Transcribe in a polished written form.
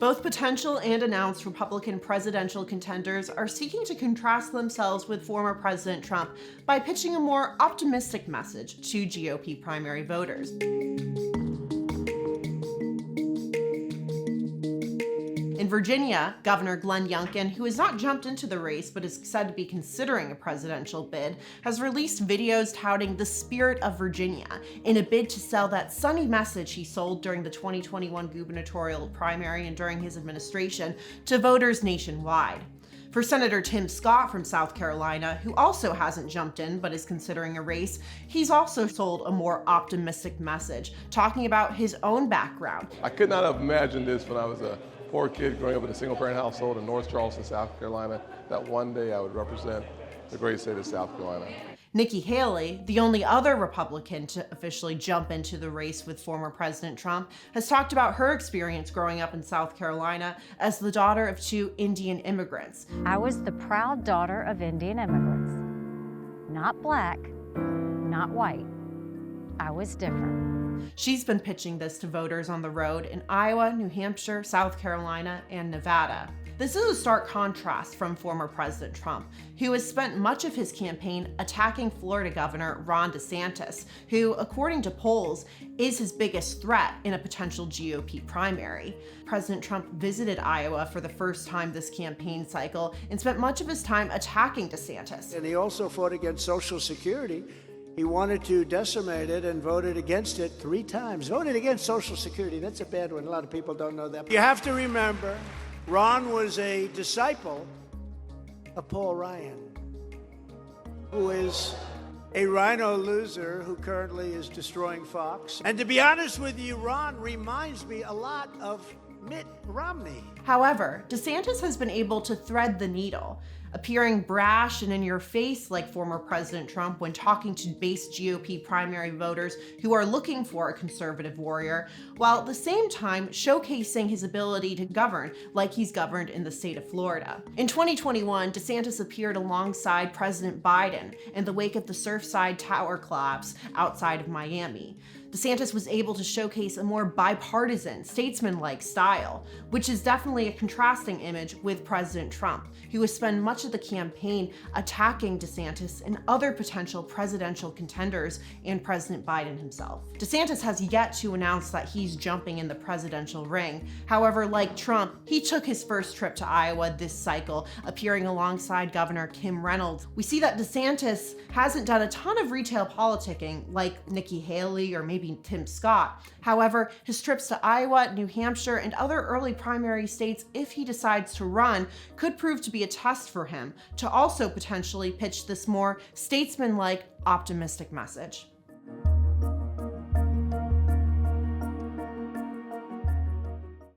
Both potential and announced Republican presidential contenders are seeking to contrast themselves with former President Trump by pitching a more optimistic message to GOP primary voters. In Virginia, Governor Glenn Youngkin, who has not jumped into the race but is said to be considering a presidential bid, has released videos touting the spirit of Virginia in a bid to sell that sunny message he sold during the 2021 gubernatorial primary and during his administration to voters nationwide. For Senator Tim Scott from South Carolina, who also hasn't jumped in but is considering a race, he's also sold a more optimistic message, talking about his own background. I could not have imagined this when I was a poor kid growing up in a single-parent household in North Charleston, South Carolina, that one day I would represent the great state of South Carolina. Nikki Haley, the only other Republican to officially jump into the race with former President Trump, has talked about her experience growing up in South Carolina as the daughter of two Indian immigrants. I was the proud daughter of Indian immigrants. Not black, not white. I was different. She's been pitching this to voters on the road in Iowa, New Hampshire, South Carolina, and Nevada. This is a stark contrast from former President Trump, who has spent much of his campaign attacking Florida Governor Ron DeSantis, who, according to polls, is his biggest threat in a potential GOP primary. President Trump visited Iowa for the first time this campaign cycle and spent much of his time attacking DeSantis. And he also fought against Social Security. He wanted to decimate it and voted against it 3 times. Voted against Social Security. That's a bad one. A lot of people don't know that. You have to remember, Ron was a disciple of Paul Ryan, who is a rhino loser who currently is destroying Fox. And to be honest with you, Ron reminds me a lot of Mitt Romney. However, DeSantis has been able to thread the needle, appearing brash and in your face like former President Trump when talking to base GOP primary voters who are looking for a conservative warrior, while at the same time showcasing his ability to govern like he's governed in the state of Florida. In 2021, DeSantis appeared alongside President Biden in the wake of the Surfside Tower collapse outside of Miami. DeSantis was able to showcase a more bipartisan, statesman-like style, which is definitely a contrasting image with President Trump, who has spent much of the campaign attacking DeSantis and other potential presidential contenders and President Biden himself. DeSantis has yet to announce that he's jumping in the presidential ring. However, like Trump, he took his first trip to Iowa this cycle, appearing alongside Governor Kim Reynolds. We see that DeSantis hasn't done a ton of retail politicking like Nikki Haley or maybe Tim Scott. However, his trips to Iowa, New Hampshire, and other early primary states, if he decides to run, could prove to be a test for him to also potentially pitch this more statesman-like, optimistic message.